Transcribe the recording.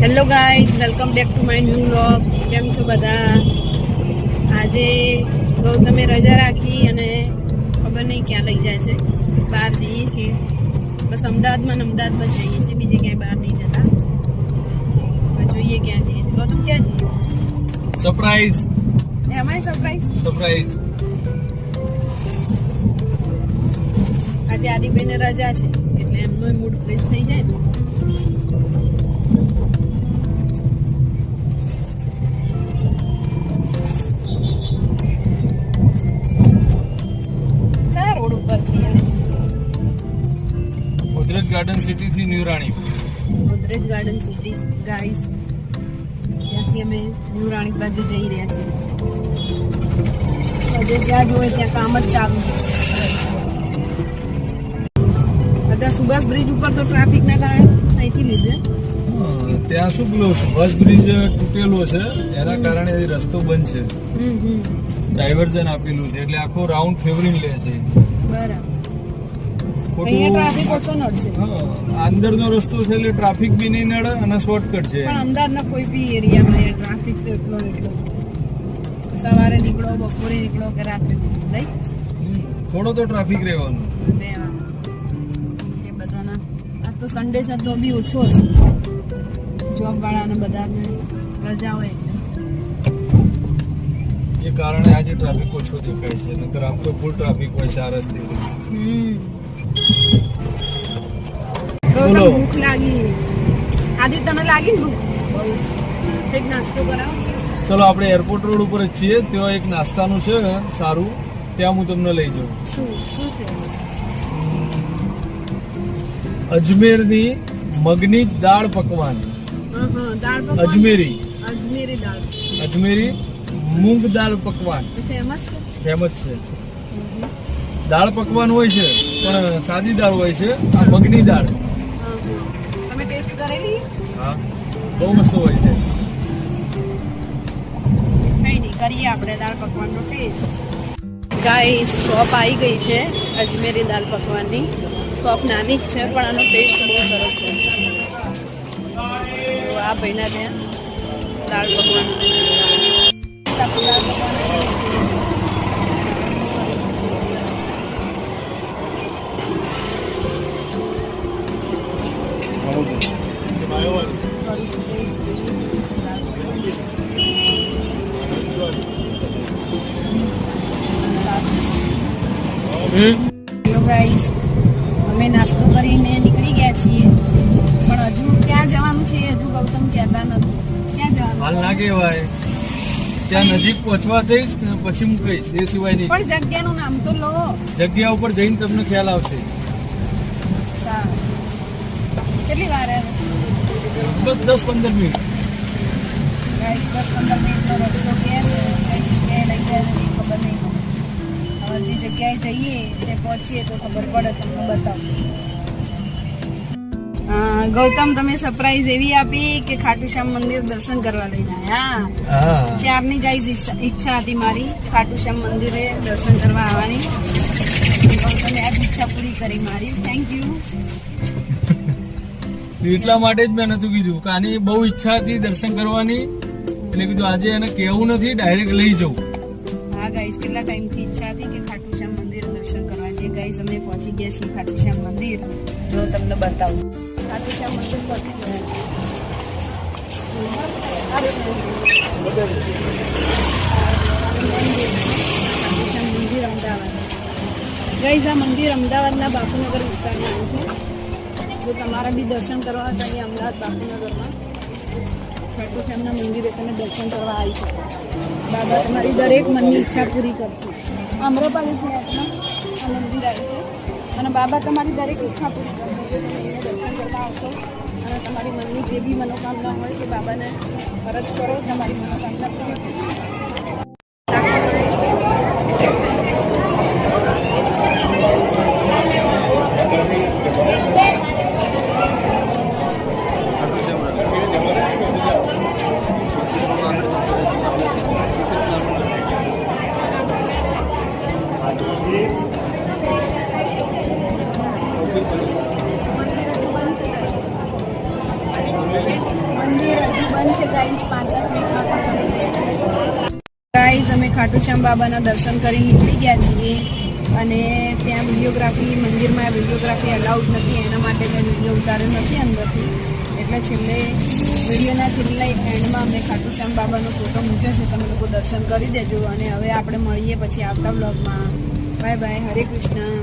Hello guys, welcome back to my new vlog. કેમ છો બધા? આજે ગૌતમે રજા રાખી અને ખબર નહીં ક્યાં લઈ જાય છે. બહાર જઈએ છીએ, બસ અમદાવાદમાં જઈએ છીએ, બીજે ક્યાંય બહાર નહીં જતા. જોઈએ ક્યાં જઈએ છીએ. ગૌતમ ક્યાં જઈએ? સરપ્રાઈઝ. અમારી સરપ્રાઈઝ. આજે આદિભાઈને રજા છે એટલે એમનો મૂડ ફ્રેશ થઈ જાય ને. ગોદરેજ ગાર્ડન સિટી થી ન્યૂ રાણી. ગોદરેજ ગાર્ડન સિટી ગાઈસ, ત્યાંથી અમે ન્યૂ રાણી બાજુ જઈ રહ્યા છીએ. આજે જ્યાં જોઈએ ત્યાં કામ જ ચાલુ. બધા સુભાષ બ્રિજ ઉપર તો ટ્રાફિકના કારણે અહીંથી લીધે. ત્યાં શું પેલો સુભાષ બ્રિજ તૂટેલો છે, એના કારણે રસ્તો બંધ છે. ડાયવર્ઝન આપેલું છે એટલે આખો રાઉન્ડ ફેવરિંગ લે છે. બરાબર. અંદરનો રસ્તો છે એટલે ટ્રાફિક બી નહીં નડે અને શોર્ટકટ છે. પણ અંદરના કોઈ બી એરિયામાં ટ્રાફિક તો એટલો સવારે નીકળો, બપોરે નીકળો કે રાત્રે નહીં, થોડો તો ટ્રાફિક રહેવાનું. એ બધાના આ તો સન્ડે છે તો બી ઓછો હશે. જોબ વાળાને બધાને રજા હોય એ કારણે આજે ટ્રાફિક ઓછો દેખાય છે, નકર આમ તો ફૂલ ટ્રાફિક હોય છે આ રસ્તે. ભૂખ લાગી. આદિ તને લાગી ને ભૂખ? એક નાસ્તો કરાવો. ચલો, આપણે એરપોર્ટ રોડ ઉપર જ છીએ. ત્યાં એક નાસ્તાનું છે સારું, ત્યાં હું તમને લઈ જાઉં. શું છે? અજમેરની મગની દાળ પકવાન. અજમેરી મૂંગ દાળ પકવાન ફેમસ છે. દાળ પકવાન હોય છે પણ સાદી દાળ હોય છે. આ મગની દાળ તમે ટેસ્ટ કરેલી? હા, બહુ મસ્ત હોય છે. કઈ નહીં, કરીએ આપણે દાળ પકવાનનો ટેસ્ટ. ગાઈસ, શોપ આવી ગઈ છે અજમેરી દાળ પકવાનની. શોપ નાની જ છે પણ આનો ટેસ્ટ બહુ સરસ છે. તો આ ભાઈના ત્યાં દાળ પકવાન ગાઈસ, અમે નાસ્તો કરીને નીકળી ગયા છીએ પણ હજુ ક્યાં જવાનું છે હજુ ગૌતમ કહેતા નથી. ક્યાં જવાનું હાલ ના કહેવાય, ત્યાં નજીક પહોંચવા જઈશ ને પછી હું કહીશ, એ સિવાય નહીં. પણ જગ્યાનું નામ તો લો. જગ્યા ઉપર જઈને તમને ખ્યાલ આવશે. કેટલી વાર? બસ 10-15 મિનિટ. ગાઈસ, 10-15 મિનિટનો રસ્તો ક્યાં છે, કઈ જગ્યાએ લઈ જાય છે ખબર નહીં. હવે જે જગ્યાએ જઈએ તે પહોંચીએ તો ખબર પડે, તમને બતાવું. ગૌતમ, તમે સરપ્રાઈઝ એવી આપી કે ખાટુ શ્યામ મંદિર દર્શન કરવા લઈને આવ્યા. ત્યારની ગાઈઝ ઈચ્છા હતી મારી ખાટુ શ્યામ મંદિરે દર્શન કરવા આવવાની. ગૌતમે આ ઈચ્છા પૂરી કરી મારી. Thank you. એટલા માટે જ મેં નતું કીધું કે આની બહુ ઈચ્છા હતી દર્શન કરવાની, એટલે કીધું આજે એને કહેવું નથી, ડાયરેક્ટ લઈ જવું. હા ગાઈઝ, કેટલા ટાઈમથી ઈચ્છા હતી કે ખાટુ શ્યામ મંદિર દર્શન કરવા છે. ગાઈઝ, અમે પહોંચી ગયા છીએ ખાટુ શ્યામ મંદિર. જો તમને બતાવું, ખાટુ શ્યામ મંદિર પહોંચી ગયા. મંદિર અમદાવાદ. ગાઈઝ, આ મંદિર અમદાવાદના બાપુનગર વિસ્તારમાં આવ્યું છે. જો તમારા બી દર્શન કરવા હતા અહીંયા અમદાવાદ બાપુનગરમાં ખાટુ શ્યામના મંદિરે તમે દર્શન કરવા આવી શકો. બાબા તમારી દરેક મનની ઈચ્છા પૂરી કરશે. અમરોપાલી ફ્લેટમાં આ મંદિર આવ્યું છે અને બાબા તમારી દરેક ઈચ્છા પૂરી કરશે. તમે અહીંયા દર્શન કરવા આવશો અને તમારી મનની જે બી મનોકામના હોય તે બાબાને ફરજ કરો, તમારી મનોકામના પૂરી થશે. મંદિર ગાઈઝ 5-10 મિનિટમાં પણ કરી દઈએ. ગાઈઝ અમે ખાટુ શ્યામ બાબાના દર્શન કરી નીકળી ગયા છીએ અને ત્યાં વિડીયોગ્રાફી મંદિરમાં વિડીયોગ્રાફી અલાઉડ નથી, એના માટે મેં વિડીયો ઉતાર્યો નથી અંદરથી. એટલે છેલ્લે વિડીયોના છેલ્લે એન્ડમાં અમે ખાટુ શ્યામ બાબાનો ફોટો મૂક્યો છે, તમે લોકો દર્શન કરી દેજો. અને હવે આપણે મળીએ પછી આવતા બ્લોગમાં. બાય બાય, હરે કૃષ્ણ.